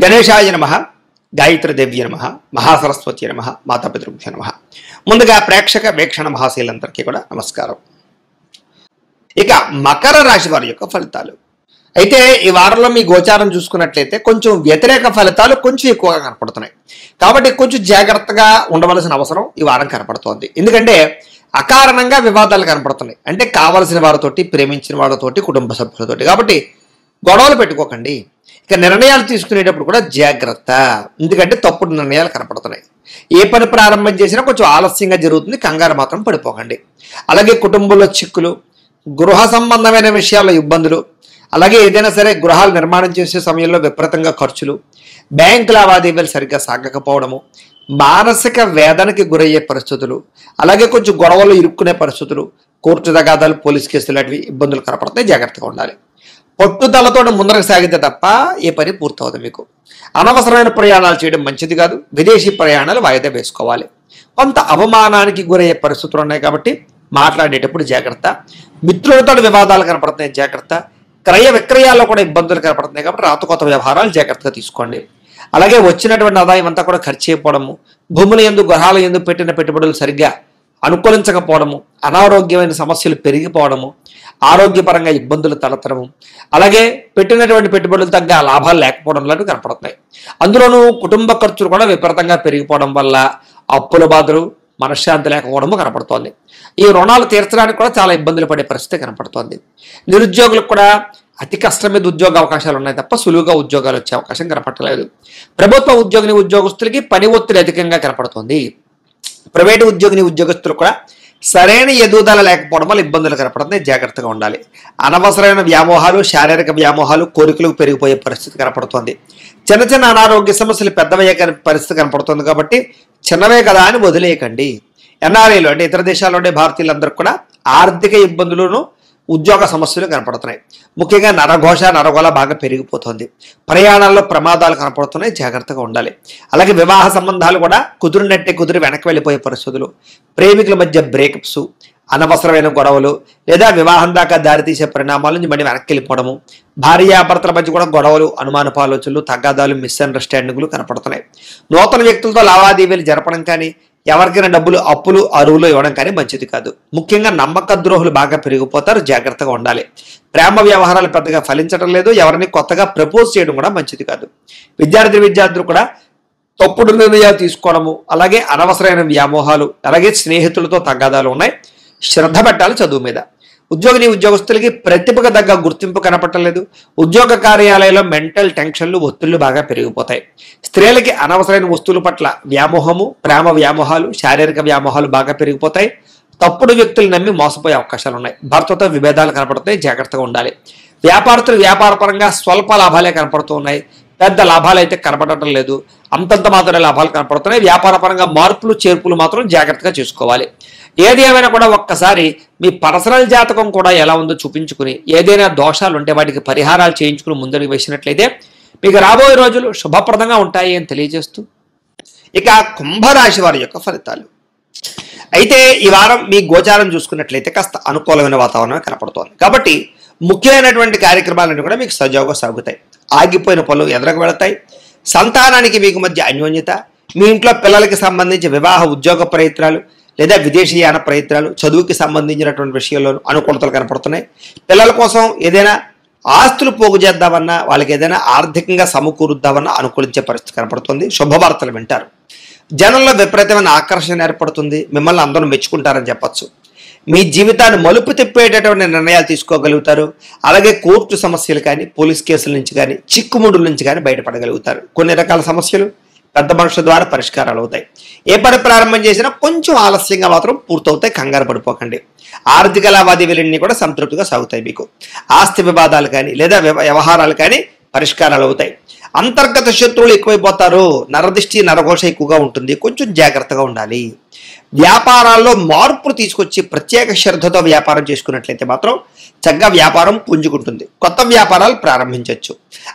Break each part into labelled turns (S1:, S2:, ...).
S1: గణేశాయ నమః, గాయత్రీదేవ్య నమః, మహాసరస్వతి నమః, మాతాపితృభ్యో నమః. ముందుగా ప్రేక్షక వీక్షణ మహాశీలందరికీ కూడా నమస్కారం. ఇక మకర రాశి వారి యొక్క ఫలితాలు అయితే ఈ వారంలో మీ గోచారం చూసుకున్నట్లయితే కొంచెం వ్యతిరేక ఫలితాలు కొంచెం ఎక్కువగా కనపడుతున్నాయి. కాబట్టి కొంచెం జాగ్రత్తగా ఉండవలసిన అవసరం ఈ వారం కనపడుతోంది. ఎందుకంటే అకారణంగా వివాదాలు కనపడుతున్నాయి. అంటే కావలసిన వారితోటి, ప్రేమించిన వాళ్ళతోటి, కుటుంబ సభ్యులతోటి. కాబట్టి గొడవలు పెట్టుకోకండి. ఇక నిర్ణయాలు తీసుకునేటప్పుడు కూడా జాగ్రత్త. ఎందుకంటే తప్పుడు నిర్ణయాలు కనపడుతున్నాయి. ఏ పని ప్రారంభం చేసినా కొంచెం ఆలస్యంగా జరుగుతుంది. కంగారు మాత్రం పడిపోకండి. అలాగే కుటుంబంలో చిక్కులు, గృహ సంబంధమైన విషయాల్లో ఇబ్బందులు, అలాగే ఏదైనా సరే గృహాలు నిర్మాణం చేసే సమయంలో విపరీతంగా ఖర్చులు, బ్యాంకు లావాదేవీలు సరిగ్గా సాగకపోవడము, మానసిక వేదనకి గురయ్యే పరిస్థితులు, అలాగే కొంచెం గొడవలు ఇరుక్కునే పరిస్థితులు, కోర్టు తగాదాలు, పోలీస్ కేసులు లాంటివి ఇబ్బందులు కనపడతాయి. జాగ్రత్తగా ఉండాలి. పట్టుదలతో ముందరకు సాగితే తప్ప ఏ పని పూర్తవుతుంది. మీకు అనవసరమైన ప్రయాణాలు చేయడం మంచిది కాదు. విదేశీ ప్రయాణాలు వాయిదా వేసుకోవాలి. కొంత అవమానానికి గురయ్యే పరిస్థితులు ఉన్నాయి కాబట్టి మాట్లాడేటప్పుడు జాగ్రత్త. మిత్రులతో వివాదాలు కనపడుతున్నాయి, జాగ్రత్త. క్రయ విక్రయాల్లో కూడా ఇబ్బందులు కనపడుతున్నాయి కాబట్టి రాతకొత్త వ్యవహారాలు జాగ్రత్తగా తీసుకోండి. అలాగే వచ్చినటువంటి ఆదాయం అంతా కూడా ఖర్చు అయిపోవడము, భూముల యందు, గృహాల యందు పెట్టిన పెట్టుబడులు సరిగ్గా అనుకూలించకపోవడము, అనారోగ్యమైన సమస్యలు పెరిగిపోవడము, ఆరోగ్యపరంగా ఇబ్బందులు తలెత్తడము, అలాగే పెట్టినటువంటి పెట్టుబడులు తగ్గ లాభాలు లేకపోవడం లాంటివి కనపడుతున్నాయి. అందులోనూ కుటుంబ ఖర్చులు కూడా విపరీతంగా పెరిగిపోవడం వల్ల అప్పుల బాధలు, మనశ్శాంతి లేకపోవడము కనపడుతోంది. ఈ రుణాలు తీర్చడానికి కూడా చాలా ఇబ్బందులు పడే పరిస్థితి కనపడుతోంది. నిరుద్యోగులకు కూడా అతి కష్టం మీద ఉద్యోగ అవకాశాలు ఉన్నాయి తప్ప సులువుగా ఉద్యోగాలు వచ్చే అవకాశం కనపడలేదు. ప్రభుత్వ ఉద్యోగస్తులకి పని ఒత్తిడి అధికంగా కనపడుతోంది. ప్రైవేటు ఉద్యోగస్తులు కూడా సరైన ఎదుగుదల లేకపోవడం వల్ల ఇబ్బందులు కనపడుతున్నాయి. జాగ్రత్తగా ఉండాలి. అనవసరమైన వ్యామోహాలు, శారీరక వ్యామోహాలు, కోరికలు పెరిగిపోయే పరిస్థితి కనపడుతోంది. చిన్న చిన్న అనారోగ్య సమస్యలు పెద్దవయ్యే పరిస్థితి కనపడుతుంది కాబట్టి చిన్నవే కదా అని వదిలేయకండి. ఎన్ఆర్ఐలు అంటే ఇతర దేశాల్లో ఉండే భారతీయులందరికీ కూడా ఆర్థిక ఇబ్బందులను, ఉద్యోగ సమస్యలు కనపడుతున్నాయి. ముఖ్యంగా నరఘోష, నరగోళ బాగా పెరిగిపోతుంది. ప్రయాణాల్లో ప్రమాదాలు కనపడుతున్నాయి. జాగ్రత్తగా ఉండాలి. అలాగే వివాహ సంబంధాలు కూడా కుదిరి వెనక్కి వెళ్ళిపోయే పరిస్థితులు, ప్రేమికుల మధ్య బ్రేకప్స్, అనవసరమైన గొడవలు లేదా వివాహం దాకా దారితీసే పరిణామాల నుంచి మళ్ళీ వెనక్కి వెళ్ళిపోవడము, భార్యాభర్తల మధ్య కూడా గొడవలు, అనుమానపు ఆలోచనలు, తగాదాలు, మిస్అండర్స్టాండింగ్లు కనపడుతున్నాయి. నూతన వ్యక్తులతో లావాదేవీలు జరపడం కానీ, ఎవరికైనా డబ్బులు అప్పులు అరువులు ఇవ్వడం కానీ మంచిది కాదు. ముఖ్యంగా నమ్మక ద్రోహులు బాగా పెరిగిపోతారు. జాగ్రత్తగా ఉండాలి. ప్రేమ వ్యవహారాలు పెద్దగా ఫలించడం లేదు. ఎవరిని కొత్తగా ప్రపోజ్ చేయడం కూడా మంచిది కాదు. విద్యార్థులు కూడా తప్పుడు నిర్ణయాలు తీసుకోవడము, అలాగే అనవసరమైన వ్యామోహాలు, అలాగే స్నేహితులతో తగాదాలు ఉన్నాయి. శ్రద్ధ పెట్టాలి చదువు మీద. ఉద్యోగస్తులకి ప్రతిభకు తగ్గ గుర్తింపు కనపట్టలేదు. ఉద్యోగ కార్యాలయంలో మెంటల్ టెన్షన్లు, ఒత్తిళ్లు బాగా పెరిగిపోతాయి. స్త్రీలకి అనవసరమైన వస్తువుల పట్ల వ్యామోహము, ప్రేమ వ్యామోహాలు, శారీరక వ్యామోహాలు బాగా పెరిగిపోతాయి. తప్పుడు వ్యక్తులు నమ్మి మోసపోయే అవకాశాలు ఉన్నాయి. భర్తతో విభేదాలు కనపడతాయి. జాగ్రత్తగా ఉండాలి. వ్యాపారస్తులు వ్యాపారపరంగా స్వల్ప లాభాలే కనపడుతూ ఉన్నాయి. పెద్ద లాభాలు అయితే కనపడటం లేదు. అంతంత మాత్రమే లాభాలు కనపడుతున్నాయి. వ్యాపారపరంగా మార్పులు చేర్పులు మాత్రం జాగ్రత్తగా చేసుకోవాలి. ఏది ఏమైనా కూడా ఒక్కసారి మీ పర్సనల్ జాతకం కూడా ఎలా ఉందో చూపించుకుని, ఏదైనా దోషాలు ఉంటే వాటికి పరిహారాలు చేయించుకుని ముందరికి వేసినట్లయితే మీకు రాబోయే రోజులు శుభప్రదంగా ఉంటాయి అని తెలియజేస్తూ ఇక కుంభరాశి వారి యొక్క ఫలితాలు అయితే ఈ వారం మీ గోచారం చూసుకున్నట్లయితే కాస్త అనుకూలమైన వాతావరణం కనపడుతోంది. కాబట్టి ముఖ్యమైనటువంటి కార్యక్రమాలన్నీ కూడా మీకు సజావుగా సాగుతాయి. ఆగిపోయిన పనులు ఎదురకు వెళతాయి. సంతానానికి మీకు మధ్య అన్యోన్యత, మీ ఇంట్లో పిల్లలకి సంబంధించి వివాహ, ఉద్యోగ ప్రయత్నాలు లేదా విదేశీయాన ప్రయత్నాలు, చదువుకి సంబంధించినటువంటి విషయాల్లో అనుకూలతలు కనపడుతున్నాయి. పిల్లల కోసం ఏదైనా ఆస్తులు పోగు చేద్దామన్నా, వాళ్ళకి ఏదైనా ఆర్థికంగా సమకూరుద్దామన్నా అనుకూలించే పరిస్థితి కనపడుతుంది. శుభవార్తలు వింటారు. జనంలో విపరీతమైన ఆకర్షణ ఏర్పడుతుంది. మిమ్మల్ని అందరూ మెచ్చుకుంటారని చెప్పచ్చు. మీ జీవితాన్ని మలుపు తిప్పేటటువంటి నిర్ణయాలు తీసుకోగలుగుతారు. అలాగే కోర్టు సమస్యలు కానీ, పోలీస్ కేసుల నుంచి కానీ, చిక్కుముడుల నుంచి కానీ బయటపడగలుగుతారు. కొన్ని రకాల సమస్యలు పెద్ద మనుషుల ద్వారా పరిష్కారాలు అవుతాయి. ఏ పని ప్రారంభం చేసినా కొంచెం ఆలస్యంగా మాత్రం పూర్తవుతాయి. కంగారు పడిపోకండి. ఆర్థిక లావాదేవీలన్నీ కూడా సంతృప్తిగా సాగుతాయి. మీకు ఆస్తి వివాదాలు కానీ లేదా వ్యవహారాలు కానీ పరిష్కారాలు అవుతాయి. అంతర్గత శత్రువులు ఎక్కువైపోతారు. నరదిష్టి, నరఘోష ఎక్కువగా ఉంటుంది. కొంచెం జాగ్రత్తగా ఉండాలి. వ్యాపారాల్లో మార్పులు తీసుకొచ్చి ప్రత్యేక శ్రద్ధతో వ్యాపారం చేసుకున్నట్లయితే మాత్రం చక్కగా వ్యాపారం పుంజుకుంటుంది. కొత్త వ్యాపారాలు ప్రారంభించవచ్చు.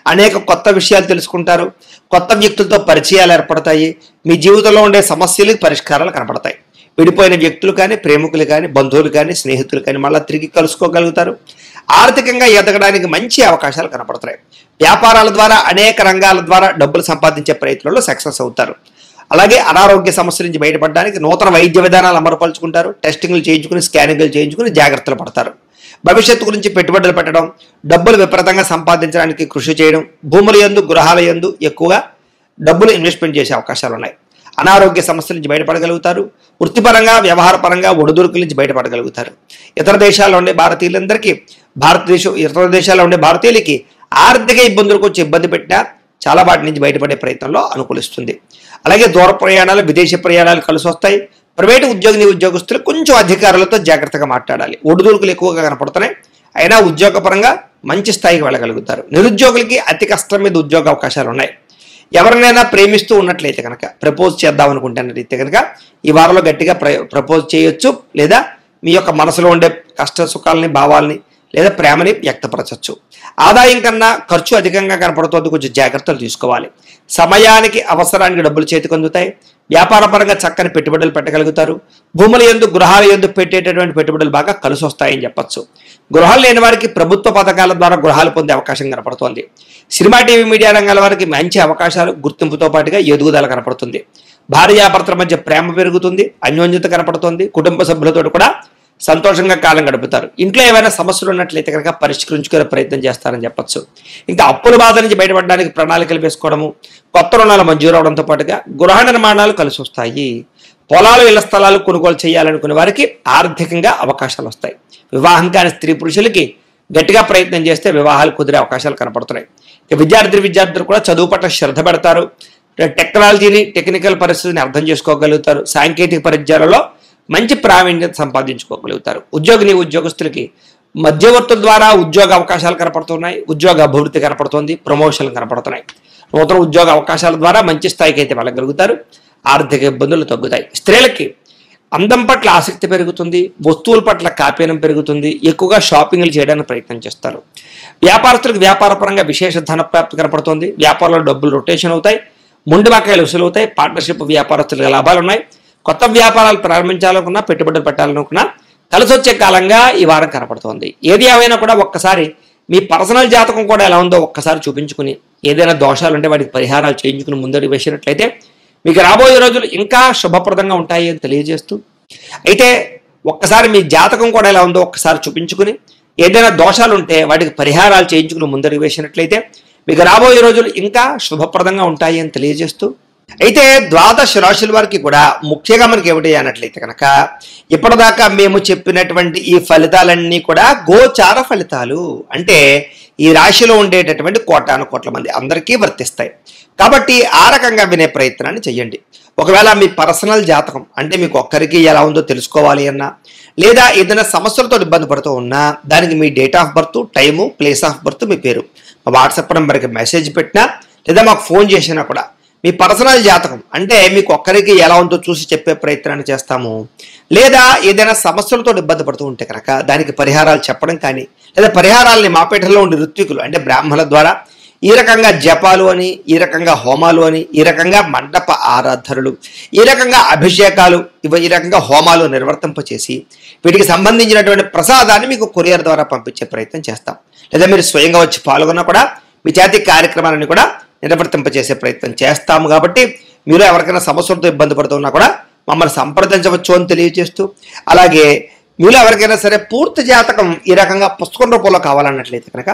S1: అనేక కొత్త విషయాలు తెలుసుకుంటారు. కొత్త వ్యక్తులతో పరిచయాలు ఏర్పడతాయి. మీ జీవితంలో ఉండే సమస్యలకు పరిష్కారాలు కనపడతాయి. విడిపోయిన వ్యక్తులు కానీ, ప్రేమికులు కానీ, బంధువులు కానీ, స్నేహితులు కానీ మళ్ళీ తిరిగి కలుసుకోగలుగుతారు. ఆర్థికంగా ఎదగడానికి మంచి అవకాశాలు కనపడుతున్నాయి. వ్యాపారాల ద్వారా అనేక రంగాల ద్వారా డబ్బులు సంపాదించే ప్రయత్నంలో సక్సెస్ అవుతారు. అలాగే అనారోగ్య సమస్యల నుంచి బయటపడడానికి నూతన వైద్య విధానాలు అమలుపరుచుకుంటారు. టెస్టింగ్లు చేయించుకుని, స్కానింగ్లు చేయించుకుని జాగ్రత్తలు పడతారు. భవిష్యత్తు గురించి పెట్టుబడులు పెట్టడం, డబ్బులు విపరీతంగా సంపాదించడానికి కృషి చేయడం, భూముల యందు, గృహాల యందు ఎక్కువగా డబ్బులు ఇన్వెస్ట్మెంట్ చేసే అవకాశాలు ఉన్నాయి. అనారోగ్య సమస్యల నుంచి బయటపడగలుగుతారు. వృత్తిపరంగా, వ్యవహారపరంగా ఒడిదుడుకుల నుంచి బయటపడగలుగుతారు. ఇతర దేశాల్లో ఉండే భారతీయులందరికీ, ఇతర దేశాల్లో ఉండే భారతీయులకి ఆర్థిక ఇబ్బందులకు వచ్చి ఇబ్బంది పెట్టినా చాలా వాటి నుంచి బయటపడే ప్రయత్నంలో అనుకూలిస్తుంది. అలాగే దూర ప్రయాణాలు, విదేశీ ప్రయాణాలు కలిసి వస్తాయి. ప్రైవేటు ఉద్యోగస్తులు కొంచెం అధికారులతో జాగ్రత్తగా మాట్లాడాలి. ఒడిదుడుకులు ఎక్కువగా కనపడుతున్నాయి. అయినా ఉద్యోగపరంగా మంచి స్థాయికి వెళ్ళగలుగుతారు. నిరుద్యోగులకి అతి కష్టం మీద ఉద్యోగ అవకాశాలు ఉన్నాయి. ఎవరినైనా ప్రేమిస్తూ ఉన్నట్లయితే కనుక, ప్రపోజ్ చేద్దాం అనుకుంటున్నట్లయితే కనుక ఈ వారంలో గట్టిగా ప్రపోజ్ చేయొచ్చు. లేదా మీ యొక్క మనసులో ఉండే కష్ట సుఖాలని, భావాలని లేదా ప్రేమని వ్యక్తపరచవచ్చు. ఆదాయం కన్నా ఖర్చు అధికంగా కనపడుతుంది. కొంచెం జాగ్రత్తలు తీసుకోవాలి. సమయానికి, అవసరానికి డబ్బులు చేతికి అందుతాయి. వ్యాపార పరంగా చక్కని పెట్టుబడులు పెట్టగలుగుతారు. భూముల యందు, గృహాల యందు పెట్టేటటువంటి పెట్టుబడులు బాగా కలిసి వస్తాయని చెప్పచ్చు. గృహాలు లేని వారికి ప్రభుత్వ పథకాల ద్వారా గృహాలు పొందే అవకాశం కనపడుతోంది. సినిమా, టీవీ, మీడియా రంగాల వారికి మంచి అవకాశాలు, గుర్తింపుతో పాటుగా ఎదుగుదల కనపడుతుంది. భార్యాభర్తల మధ్య ప్రేమ పెరుగుతుంది, అన్యోన్యత కనపడుతుంది. కుటుంబ సభ్యులతో కూడా సంతోషంగా కాలం గడుపుతారు. ఇంట్లో ఏమైనా సమస్యలు ఉన్నట్లయితే కనుక పరిష్కరించుకునే ప్రయత్నం చేస్తారని చెప్పచ్చు. ఇంకా అప్పుల బాధ నుంచి బయటపడడానికి ప్రణాళికలు వేసుకోవడము, కొత్త రుణాలు మంజూరు అవడంతో పాటుగా గృహ నిర్మాణాలు కలిసి వస్తాయి. పొలాలు, ఇళ్ల స్థలాలు కొనుగోలు చేయాలనుకునే వారికి ఆర్థికంగా అవకాశాలు వస్తాయి. వివాహం కాని స్త్రీ పురుషులకి గట్టిగా ప్రయత్నం చేస్తే వివాహాలు కుదిరే అవకాశాలు కనపడుతున్నాయి. విద్యార్థులు కూడా చదువు పట్ల శ్రద్ధ పెడతారు. టెక్నాలజీని, టెక్నికల్ పరిస్థితిని అర్థం చేసుకోగలుగుతారు. సాంకేతిక పరిజ్ఞానంలో మంచి ప్రావీణ్యత సంపాదించుకోగలుగుతారు. ఉద్యోగస్తులకి మధ్యవర్తుల ద్వారా ఉద్యోగ అవకాశాలు కనపడుతున్నాయి. ఉద్యోగ అభివృద్ధి కనపడుతుంది. ప్రమోషన్లు కనపడుతున్నాయి. నూతన ఉద్యోగ అవకాశాల ద్వారా మంచి స్థాయికి అయితే వెళ్ళగలుగుతారు. ఆర్థిక ఇబ్బందులు తగ్గుతాయి. స్త్రీలకి అందం పట్ల ఆసక్తి పెరుగుతుంది. వస్తువుల పట్ల కాపీనం పెరుగుతుంది. ఎక్కువగా షాపింగ్లు చేయడానికి ప్రయత్నం చేస్తారు. వ్యాపారస్తులకు వ్యాపారపరంగా విశేష ధన ప్రాప్తి కనపడుతుంది. వ్యాపారంలో డబ్బులు రొటేషన్ అవుతాయి. ముందు బకాయిలు వసూలు అవుతాయి. పార్ట్నర్షిప్ వ్యాపారస్తులకు లాభాలు ఉన్నాయి. కొత్త వ్యాపారాలు ప్రారంభించాలనుకున్నా, పెట్టుబడులు పెట్టాలనుకున్నా కలిసి వచ్చే కాలంగా ఈ వారం కనపడుతోంది. ఏది ఏమైనా కూడా ఒక్కసారి మీ పర్సనల్ జాతకం కూడా ఎలా ఉందో ఒక్కసారి చూపించుకుని, ఏదైనా దోషాలు ఉంటే వాటికి పరిహారాలు చేయించుకుని ముందడుగు వేసినట్లయితే మీకు రాబోయే రోజులు ఇంకా శుభప్రదంగా ఉంటాయి అని తెలియజేస్తూ, అయితే ఒక్కసారి మీ జాతకం కూడా ఎలా ఉందో ఒక్కసారి చూపించుకుని, ఏదైనా దోషాలు ఉంటే వాటికి పరిహారాలు చేయించుకుని ముందడుగు వేసినట్లయితే మీకు రాబోయే రోజులు ఇంకా శుభప్రదంగా ఉంటాయి అని తెలియజేస్తూ, అయితే ద్వాదశ రాశుల వారికి కూడా ముఖ్యంగా మనకి ఏమిటి అన్నట్లయితే కనుక ఇప్పటిదాకా మేము చెప్పినటువంటి ఈ ఫలితాలన్నీ కూడా గోచార ఫలితాలు. అంటే ఈ రాశిలో ఉండేటటువంటి కోటాను కోట్ల మంది అందరికీ వర్తిస్తాయి. కాబట్టి ఆ రకంగా వినే ప్రయత్నాన్ని చెయ్యండి. ఒకవేళ మీ పర్సనల్ జాతకం అంటే మీకు ఒక్కరికి ఎలా ఉందో తెలుసుకోవాలి అన్నా, లేదా ఏదైనా సమస్యలతో ఇబ్బంది పడుతూ ఉన్నా, దానికి మీ date of birth, time, place of birth, మీ పేరు మా వాట్సాప్ నెంబర్కి మెసేజ్ పెట్టినా లేదా మాకు ఫోన్ చేసినా కూడా మీ పర్సనల్ జాతకం అంటే మీకు ఒక్కరికి ఎలా ఉందో చూసి చెప్పే ప్రయత్నాన్ని చేస్తాము. లేదా ఏదైనా సమస్యలతో ఇబ్బంది పడుతూ ఉంటే కనుక దానికి పరిహారాలు చెప్పడం కానీ, లేదా పరిహారాలని మాపేటలో ఉండే ఋత్వికులు అంటే బ్రాహ్మణుల ద్వారా ఈ రకంగా జపాలు అని, ఈ రకంగా హోమాలు అని, ఈ రకంగా మండప ఆరాధనలు, ఈ రకంగా అభిషేకాలు, ఈ రకంగా హోమాలు నిర్వర్తింపచేసి వీటికి సంబంధించినటువంటి ప్రసాదాన్ని మీకు కొరియర్ ద్వారా పంపించే ప్రయత్నం చేస్తాం. లేదా మీరు స్వయంగా వచ్చి పాల్గొన్నా కూడా మీ జాతి కార్యక్రమాలను కూడా నిర్వర్తింపచేసే ప్రయత్నం చేస్తాము. కాబట్టి మీరు ఎవరికైనా సమస్యలతో ఇబ్బంది పడుతున్నా కూడా మమ్మల్ని సంప్రదించవచ్చు అని తెలియజేస్తూ, అలాగే మీరు ఎవరికైనా సరే పూర్తి జాతకం ఈ రకంగా పుస్తకం రూపంలో కావాలన్నట్లయితే కనుక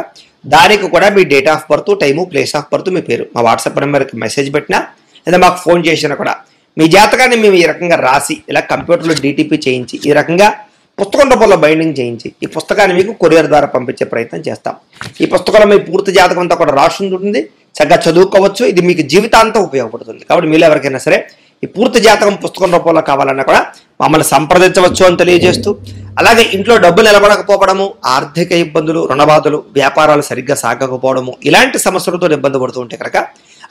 S1: దానికి కూడా మీ date of birth, time, place of birth, మీ పేరు మా వాట్సాప్ నెంబర్కి మెసేజ్ పెట్టినా లేదా మాకు ఫోన్ చేసినా కూడా మీ జాతకాన్ని మేము ఈ రకంగా రాసి ఇలా కంప్యూటర్లో DTP చేయించి ఈ రకంగా పుస్తకం రూపంలో బైండింగ్ చేయించి ఈ పుస్తకాన్ని మీకు కొరియర్ ద్వారా పంపించే ప్రయత్నం చేస్తాం. ఈ పుస్తకంలో మీ పూర్తి జాతకం అంతా కూడా రాసి ఉంటుంది. చక్కగా చదువుకోవచ్చు. ఇది మీకు జీవితాంతం ఉపయోగపడుతుంది. కాబట్టి మీరు ఎవరికైనా సరే ఈ పూర్తి జాతకం పుస్తకం రూపంలో కావాలన్నా కూడా మమ్మల్ని సంప్రదించవచ్చు అని తెలియజేస్తూ, అలాగే ఇంట్లో డబ్బు నిలబడకపోవడము, ఆర్థిక ఇబ్బందులు, రుణబాధలు, వ్యాపారాలు సరిగ్గా సాగకపోవడము, ఇలాంటి సమస్యలతో ఇబ్బంది పడుతూ ఉంటే కనుక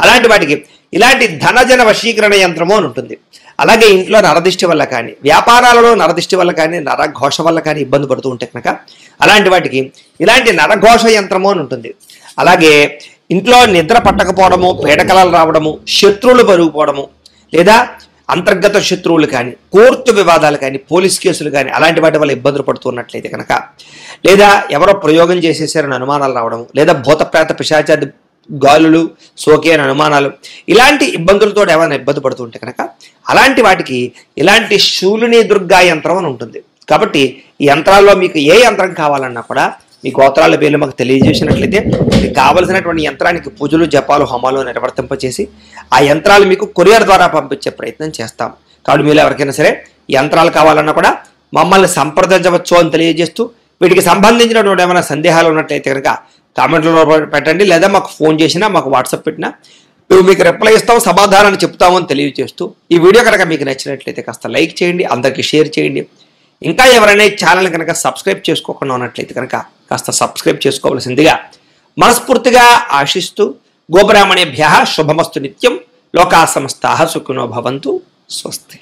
S1: అలాంటి వాటికి ఇలాంటి ధనజన వశీకరణ యంత్రము అని ఉంటుంది. అలాగే ఇంట్లో నరదిష్టి వల్ల కానీ, వ్యాపారాలలో నరదిష్టి వల్ల కానీ, నరఘోష వల్ల కానీ ఇబ్బంది పడుతూ ఉంటే కనుక అలాంటి వాటికి ఇలాంటి నరఘోష యంత్రము అని ఉంటుంది. అలాగే ఇంట్లో నిద్ర పట్టకపోవడము, పీడకలలు రావడము, శత్రువులు పెరిగిపోవడము, లేదా అంతర్గత శత్రువులు కానీ, కోర్టు వివాదాలు కానీ, పోలీస్ కేసులు కానీ అలాంటి వాటి వల్ల ఇబ్బందులు పడుతున్నట్లయితే కనుక, లేదా ఎవరో ప్రయోగం చేసేసారని అనుమానాలు రావడం, లేదా భూతప్రేత పిశాచాది గాలులు సోకే అని అనుమానాలు, ఇలాంటి ఇబ్బందులతో ఏమైనా ఇబ్బంది పడుతుంటే కనుక అలాంటి వాటికి ఇలాంటి శూలిని దుర్గా యంత్రం అని ఉంటుంది. కాబట్టి ఈ యంత్రాల్లో మీకు ఏ యంత్రం కావాలన్నా కూడా మీ గోత్రాల పేర్లు మాకు తెలియజేసినట్లయితే మీకు కావలసినటువంటి యంత్రానికి పూజలు, జపాలు, హోమాలు నిర్వర్తింపచేసి ఆ యంత్రాలు మీకు కొరియర్ ద్వారా పంపించే ప్రయత్నం చేస్తాం. కాబట్టి మీరు ఎవరికైనా సరే యంత్రాలు కావాలన్నా కూడా మమ్మల్ని సంప్రదించవచ్చు అని తెలియజేస్తూ, వీటికి సంబంధించినటువంటి ఏమైనా సందేహాలు ఉన్నట్లయితే కనుక కామెంట్లో పెట్టండి, లేదా మాకు ఫోన్ చేసినా, మాకు వాట్సాప్ పెట్టినా మేము మీకు రిప్లై ఇస్తాం, సమాధానాన్ని చెప్తామని తెలియజేస్తూ, ఈ వీడియో కనుక మీకు నచ్చినట్లయితే కాస్త లైక్ చేయండి, అందరికీ షేర్ చేయండి. ఇంకా ఎవరైనా ఈ ఛానల్ కనుక సబ్స్క్రైబ్ చేసుకోకుండా ఉన్నట్లయితే కనుక కాస్త సబ్స్క్రైబ్ చేసుకోవాల్సిందిగా మనస్ఫూర్తిగా ఆశిస్తూ, గోబ్రాహ్మణేభ్యః శుభమస్తు నిత్యం, లోకా సమస్తాః సుఖినో భవంతు. స్వస్తి.